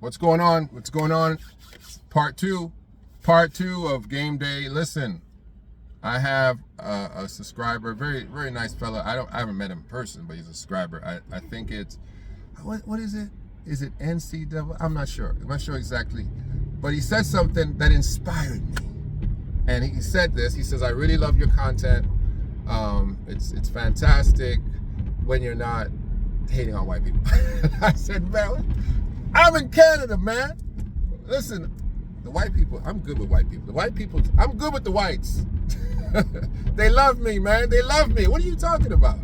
What's going on? What's going on? Part two of game day. Listen, I have a subscriber, very nice fella. I haven't met him in person, but he's a subscriber. I think it's what is it? Is it NCAA? I'm not sure. I'm not sure exactly, but he said something that inspired me. And he said this. He says, "I really love your content. It's fantastic when you're not hating on white people." I said, "Man, I'm in Canada, man. Listen, the white people, I'm good with white people. The white people, I'm good with the whites. They love me, man. They love me. What are you talking about?"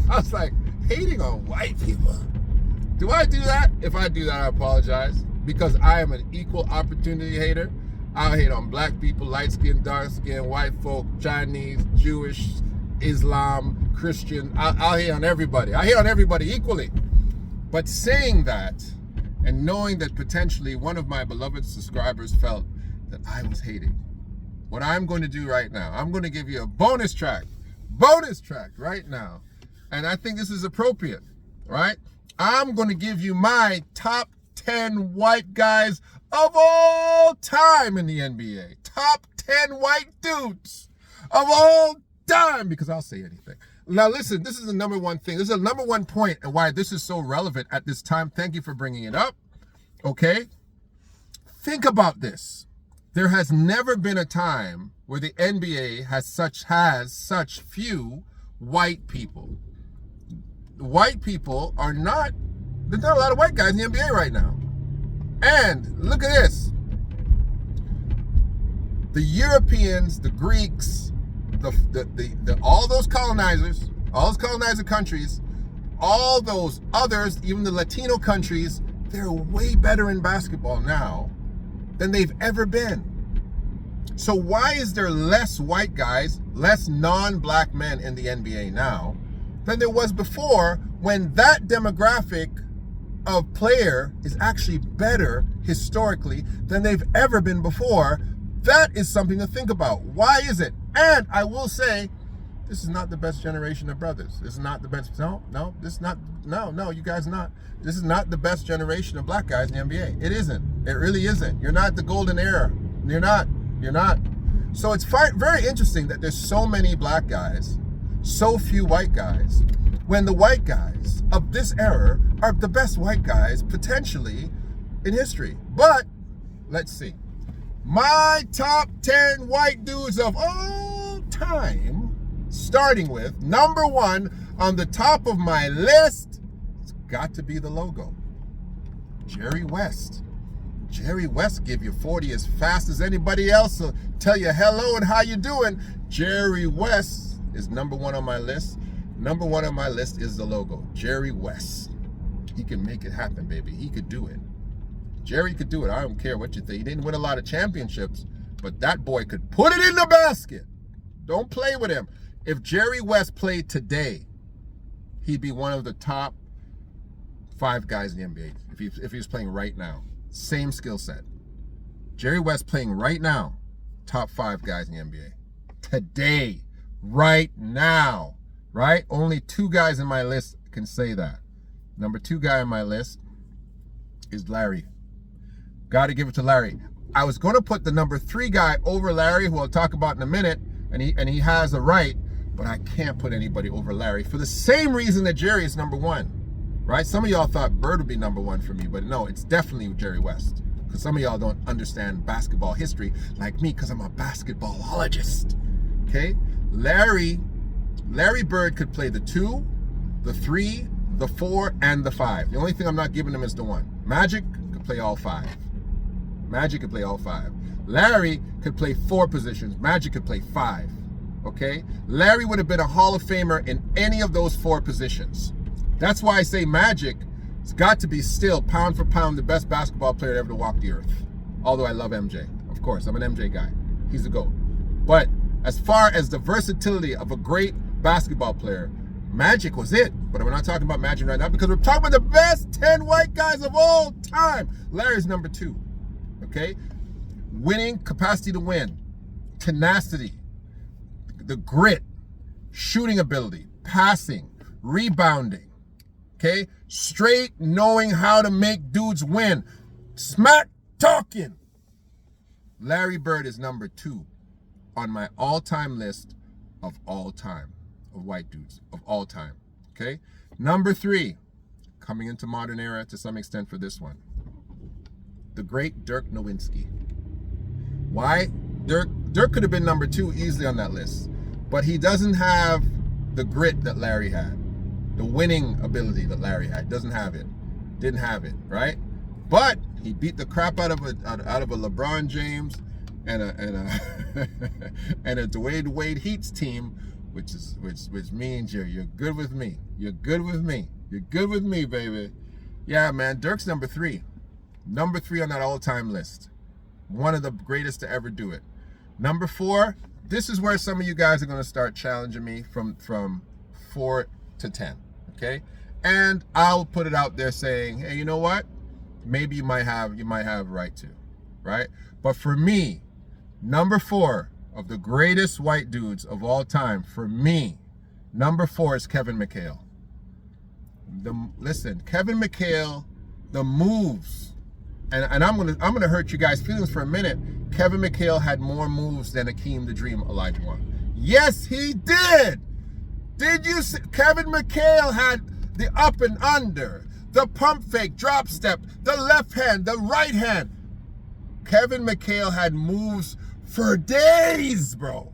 I was like, hating on white people. Do I do that? If I do that, I apologize, because I am an equal opportunity hater. I hate on black people, light skin, dark skin, white folk, Chinese, Jewish, Islam, Christian. I'll hate on everybody. I hate on everybody equally. But saying that, and knowing that potentially one of my beloved subscribers felt that I was hating, what I'm going to do right now, I'm going to give you a bonus track right now. And I think this is appropriate, right? I'm going to give you my top 10 white guys of all time in the NBA. Top 10 white dudes of all time, because I'll say anything. Now listen, this is the number one thing. This is the number one point and why this is so relevant at this time. Thank you for bringing it up. Okay? Think about this. There has never been a time where the NBA has such few white people. White people are not, there's not a lot of white guys in the NBA right now. And look at this. The Europeans, the Greeks, all those colonizers, all those colonizer countries, all those others, even the Latino countries, they're way better in basketball now than they've ever been. So why is there less white guys, less non-black men in the NBA now than there was before, when that demographic of player is actually better historically than they've ever been before? That is something to think about. Why is it? And I will say, this is not the best generation of brothers. This is not the best. No, this is not. No, you guys not. This is not the best generation of black guys in the NBA. It isn't. It really isn't. You're not the golden era. You're not. So it's very interesting that there's so many black guys, so few white guys, when the white guys of this era are the best white guys potentially in history. But let's see. My top 10 white dudes of all time, starting with number one on the top of my list, it's got to be the logo. Jerry West. Jerry West give you 40 as fast as anybody else. Will tell you hello and how you doing. Jerry West is number one on my list. Number one on my list is the logo. Jerry West. He can make it happen, baby. He could do it. Jerry could do it. I don't care what you think. He didn't win a lot of championships, but that boy could put it in the basket. Don't play with him. If Jerry West played today, he'd be one of the top 5 guys in the NBA. If he was playing right now. Same skill set. Jerry West playing right now, top 5 guys in the NBA. Today, right now, right? Only 2 guys in my list can say that. Number 2 guy on my list is Larry. Got to give it to Larry. I was going to put the number 3 guy over Larry, who I'll talk about in a minute, and he has a right, but I can't put anybody over Larry for the same reason that Jerry is number 1. Right? Some of y'all thought Bird would be number 1 for me, but no, it's definitely Jerry West. Because some of y'all don't understand basketball history like me, because I'm a basketballologist. Okay? Larry Bird could play the 2, the 3, the 4, and the 5. The only thing I'm not giving him is the 1. Magic could play all 5. Magic could play all 5. Larry could play 4 positions. Magic could play 5. Okay? Larry would have been a Hall of Famer in any of those 4 positions. That's why I say Magic has got to be still, pound for pound, the best basketball player ever to walk the earth. Although I love MJ. Of course, I'm an MJ guy. He's the GOAT. But as far as the versatility of a great basketball player, Magic was it. But we're not talking about Magic right now, because we're talking about the best 10 white guys of all time. Larry's number 2. Okay? Winning, capacity to win, tenacity, the grit, shooting ability, passing, rebounding. Okay? Straight knowing how to make dudes win. Smack talking. Larry Bird is number 2 on my all-time list of all time, of white dudes, of all time, okay? Number 3, coming into modern era to some extent for this one, the great Dirk Nowitzki. Why? Dirk could have been number 2 easily on that list, but he doesn't have the grit that Larry had, the winning ability that Larry had. Doesn't have it, didn't have it, right? But he beat the crap out of a LeBron James and a and a Dwayne Wade Heat's team, which means you're good with me. You're good with me. You're good with me, baby. Yeah, man. Dirk's number 3 on that all-time list. One of the greatest to ever do it. Number 4. This is where some of you guys are going to start challenging me from 4 to 10. Okay, and I'll put it out there saying, hey, you know what? Maybe you might have right to, right? But for me, number 4 of the greatest white dudes of all time, for me, number 4 is Kevin McHale. Listen, Kevin McHale, the moves, and I'm gonna hurt you guys' feelings for a minute. Kevin McHale had more moves than Akeem the Dream Olajuwon. Yes, he did. Did you see? Kevin McHale had the up and under, the pump fake, drop step, the left hand, the right hand. Kevin McHale had moves for days, bro.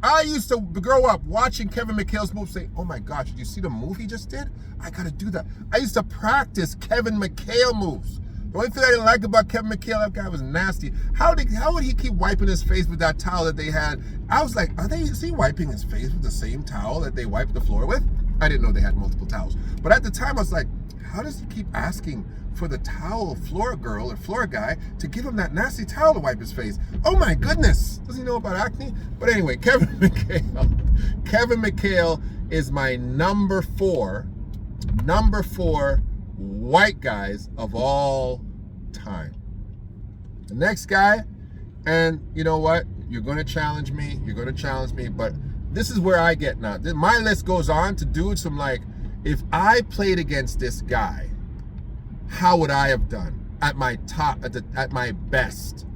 I used to grow up watching Kevin McHale's moves, say, oh my gosh, did you see the move he just did? I gotta do that. I used to practice Kevin McHale moves. The only thing I didn't like about Kevin McHale, that guy was nasty. How would he keep wiping his face with that towel that they had? I was like, is he wiping his face with the same towel that they wiped the floor with? I didn't know they had multiple towels. But at the time, I was like, how does he keep asking for the towel floor girl or floor guy to give him that nasty towel to wipe his face? Oh my goodness. Does he know about acne? But anyway, Kevin McHale is my number 4 white guys of all time. The next guy, and you know what? You're going to challenge me. But this is where I get now. My list goes on to dudes from like, if I played against this guy, how would I have done at my top, at my best?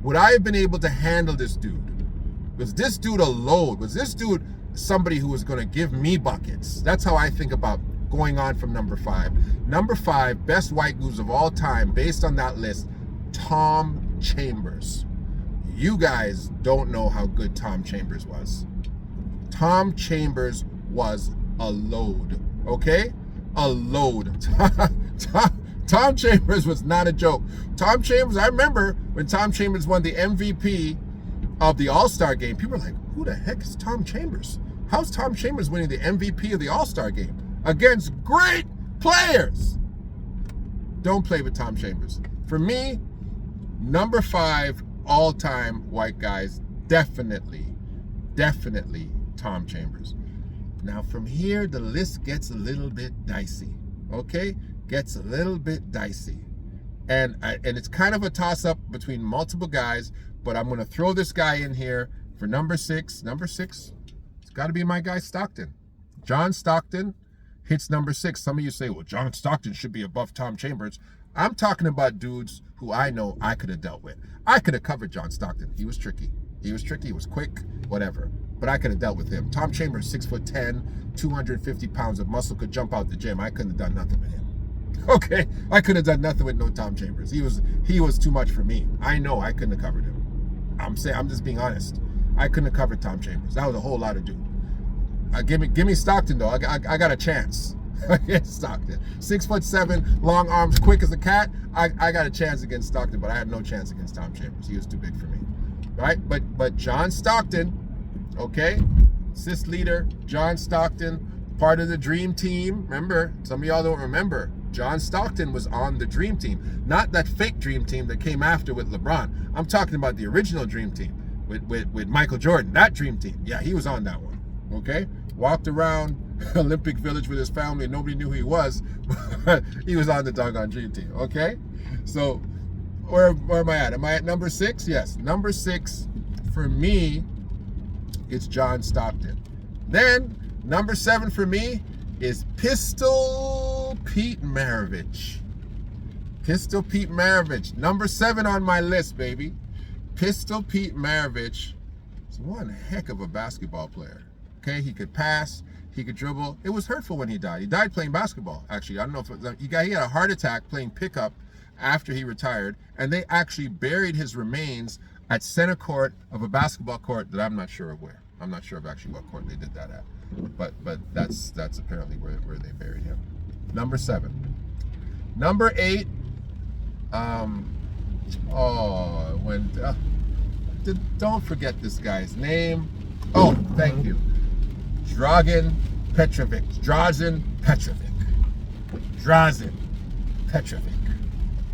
Would I have been able to handle this dude? Was this dude a load? Was this dude somebody who was going to give me buckets? That's how I think about going on from number 5. Number 5, best white dudes of all time, based on that list, Tom Chambers. You guys don't know how good Tom Chambers was. Tom Chambers was a load, okay? A load. Tom Chambers was not a joke. Tom Chambers, I remember when Tom Chambers won the MVP of the All-Star game, people were like, who the heck is Tom Chambers? How's Tom Chambers winning the MVP of the All-Star game against great players? Don't play with Tom Chambers. For me, number 5 all-time white guys, definitely Tom Chambers. Now from here, the list gets a little bit dicey, okay? Gets a little bit dicey. And it's kind of a toss-up between multiple guys, but I'm going to throw this guy in here for number 6. Number 6, it's got to be my guy Stockton. John Stockton hits number 6. Some of you say, well, John Stockton should be above Tom Chambers. I'm talking about dudes who I know I could have dealt with. I could have covered John Stockton. He was tricky. He was quick, whatever. But I could have dealt with him. Tom Chambers, 6'10", 250 pounds of muscle, could jump out the gym. I couldn't have done nothing with him. Okay, I couldn't have done nothing with no Tom Chambers. He was too much for me. I know I couldn't have covered him. I'm just being honest. I couldn't have covered Tom Chambers. That was a whole lot of dude. Give me Stockton though. I got a chance. Stockton, 6'7", long arms, quick as a cat. I got a chance against Stockton, but I had no chance against Tom Chambers. He was too big for me, right? But John Stockton, okay, assist leader, John Stockton, part of the Dream Team. Remember, some of y'all don't remember. John Stockton was on the Dream Team, not that fake Dream Team that came after with LeBron. I'm talking about the original Dream Team with Michael Jordan. That Dream Team, yeah, he was on that one. Okay, walked around Olympic Village with his family and nobody knew who he was. He was on the doggone Dream Team. Okay, so where am I at? Am I at number 6? Yes, number 6 for me, it's John Stockton. Then number 7 for me is Pistol Pete Maravich. Pistol Pete Maravich, number 7 on my list, baby. Pistol Pete Maravich is one heck of a basketball player. Okay, he could pass, he could dribble. It was hurtful when he died. He died playing basketball, actually. I don't know if it was, he had a heart attack playing pickup after he retired, and they actually buried his remains at center court of a basketball court that I'm not sure of where. I'm not sure of actually what court they did that at. But that's apparently where they buried him. Number 7. Number 8, don't forget this guy's name. Oh, thank you. Dragan Petrovic. Drazen Petrovic.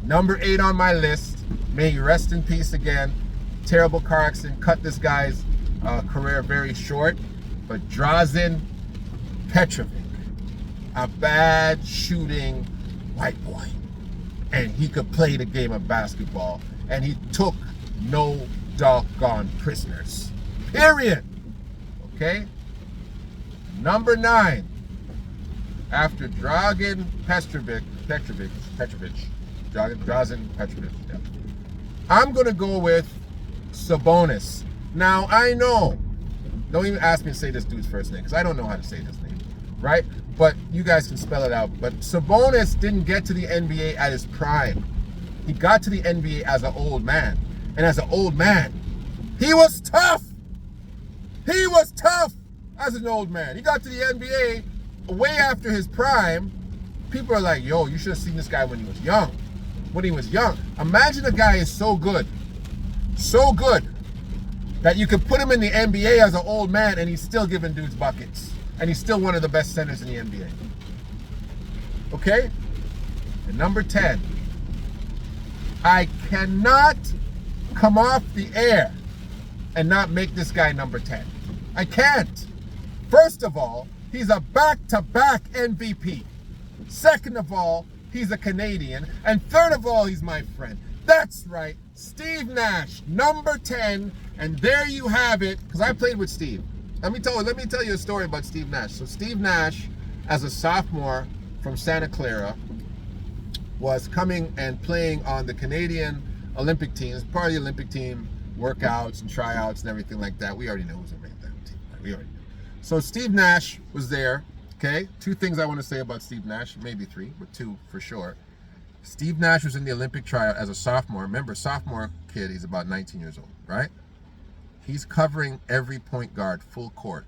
Number 8 on my list. May he rest in peace again. Terrible car accident cut this guy's career very short. But Drazen Petrovic, a bad shooting white boy. And he could play the game of basketball. And he took no doggone prisoners. Period. Okay? Number 9. After Dragan Petrovic. Drazen Petrovic. Yeah. I'm going to go with Sabonis. Now, I know. Don't even ask me to say this dude's first name, because I don't know how to say his name. Right? But you guys can spell it out. But Sabonis didn't get to the NBA at his prime. He got to the NBA as an old man. And as an old man, he was tough. He was tough as an old man. He got to the NBA way after his prime. People are like, yo, you should have seen this guy when he was young. When he was young. Imagine a guy is so good, that you could put him in the NBA as an old man and he's still giving dudes buckets. And he's still one of the best centers in the NBA. Okay? And number 10. I cannot come off the air and not make this guy number 10. I can't. First of all, he's a back-to-back MVP. Second of all, he's a Canadian. And third of all, he's my friend. That's right, Steve Nash, number 10. And there you have it, because I played with Steve. Let me tell you a story about Steve Nash. So Steve Nash, as a sophomore from Santa Clara, was coming and playing on the Canadian Olympic team. It's part of the Olympic team, workouts and tryouts and everything like that. We already know who's made that team. We already know. So Steve Nash was there. Okay, 2 things I want to say about Steve Nash, maybe 3, but 2 for sure. Steve Nash was in the Olympic tryout as a sophomore. Remember, sophomore kid, he's about 19 years old, right? He's covering every point guard full court.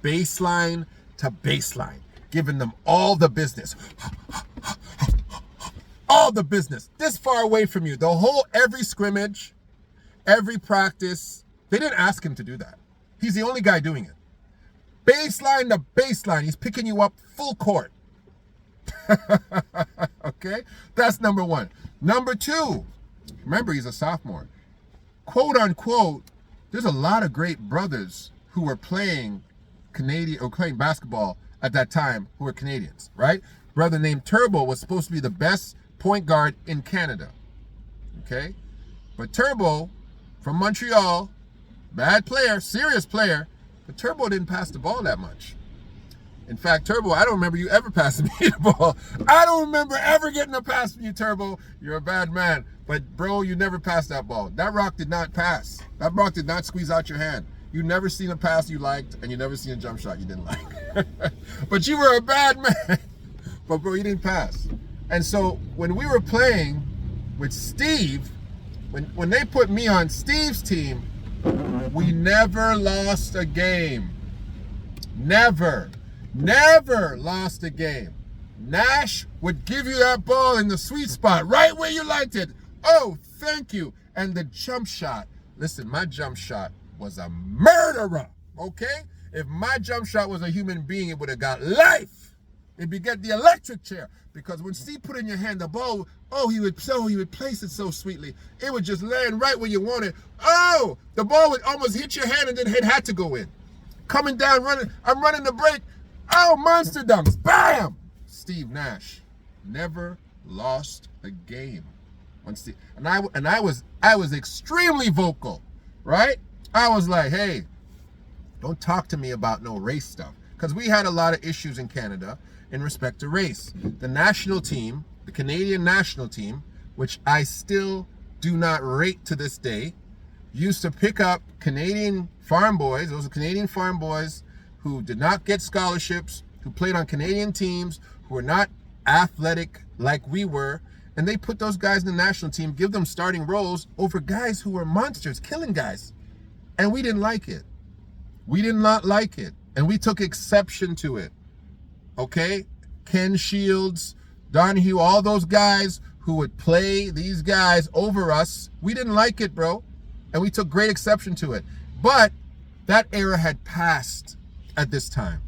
Baseline to baseline. Giving them all the business. All the business. This far away from you. Every scrimmage, every practice. They didn't ask him to do that. He's the only guy doing it. Baseline to baseline. He's picking you up full court. Okay? That's number 1. Number 2. Remember, he's a sophomore. Quote unquote, there's a lot of great brothers who were playing playing basketball at that time who were Canadians, right? Brother named Turbo was supposed to be the best point guard in Canada. Okay? But Turbo from Montreal, bad player, serious player, but Turbo didn't pass the ball that much. In fact, Turbo, I don't remember you ever passing me the ball. I don't remember ever getting a pass from you, Turbo. You're a bad man. But, bro, you never passed that ball. That rock did not pass. That rock did not squeeze out your hand. You never seen a pass you liked, and you never seen a jump shot you didn't like. But you were a bad man. But, bro, you didn't pass. And so when we were playing with Steve, when they put me on Steve's team, we never lost a game. Never lost a game. Nash would give you that ball in the sweet spot, right where you liked it. Oh, thank you. And the jump shot. Listen, my jump shot was a murderer, okay? If my jump shot was a human being, it would have got life. It'd get the electric chair. Because when Steve put in your hand the ball, he would place it so sweetly. It would just land right where you want it. Oh, the ball would almost hit your hand and then it had to go in. Coming down, running, I'm running the break. Oh, monster dunks, bam! Steve Nash never lost a game. And I was extremely vocal, right? I was like, hey, don't talk to me about no race stuff. Because we had a lot of issues in Canada in respect to race. The national team the Canadian national team, which I still do not rate to this day, used to pick up Canadian farm boys. Those are Canadian farm boys who did not get scholarships, who played on Canadian teams, who were not athletic like we were, and they put those guys in the national team, give them starting roles over guys who were monsters, killing guys. And we didn't like it. We did not like it. And we took exception to it. Okay? Ken Shields, Donahue, all those guys who would play these guys over us, we didn't like it, bro. And we took great exception to it. But that era had passed at this time.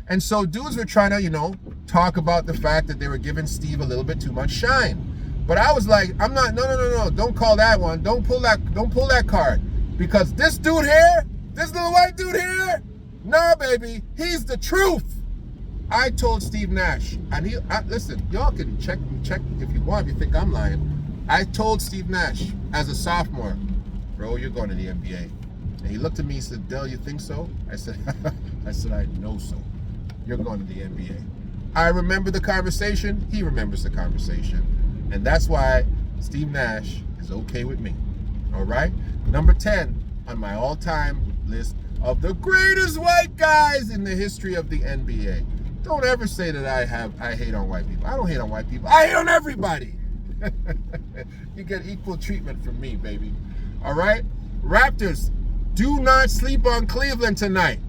And so dudes were trying to, talk about the fact that they were giving Steve a little bit too much shine. But I was like, I'm not, no, don't call that one. Don't pull that card. Because this dude here, this little white dude here, nah, baby, he's the truth. I told Steve Nash, and listen, y'all can check if you want, if you think I'm lying. I told Steve Nash as a sophomore, bro, you're going to the NBA. And he looked at me and said, Dell, you think so? I said, I know so. You're going to the NBA. I remember the conversation. He remembers the conversation. And that's why Steve Nash is okay with me. All right? Number 10 on my all-time list of the greatest white guys in the history of the NBA. Don't ever say that I hate on white people. I don't hate on white people. I hate on everybody. You get equal treatment from me, baby. All right? Raptors, do not sleep on Cleveland tonight.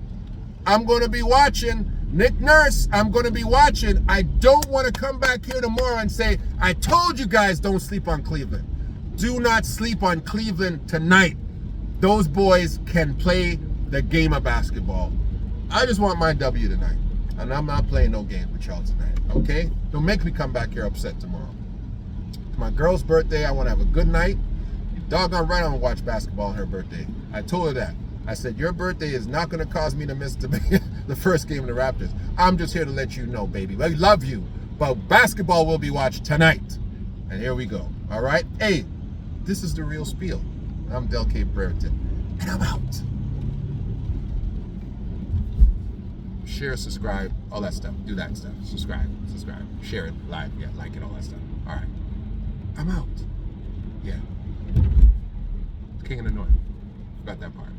I'm going to be watching. Nick Nurse, I'm going to be watching. I don't want to come back here tomorrow and say, I told you guys don't sleep on Cleveland. Do not sleep on Cleveland tonight. Those boys can play the game of basketball. I just want my W tonight. And I'm not playing no game with y'all tonight, okay? Don't make me come back here upset tomorrow. It's my girl's birthday. I want to have a good night. You doggone right I'm going to watch basketball on her birthday. I told her that. I said, your birthday is not going to cause me to miss the first game of the Raptors. I'm just here to let you know, baby. I love you, but basketball will be watched tonight. And here we go, all right? Hey, this is The Real Spiel. I'm Del K. Brereton, and I'm out. Share, subscribe, all that stuff. Do that stuff. Subscribe, share it, like it, all that stuff. All right, I'm out. Yeah. King of the North. Forgot that part.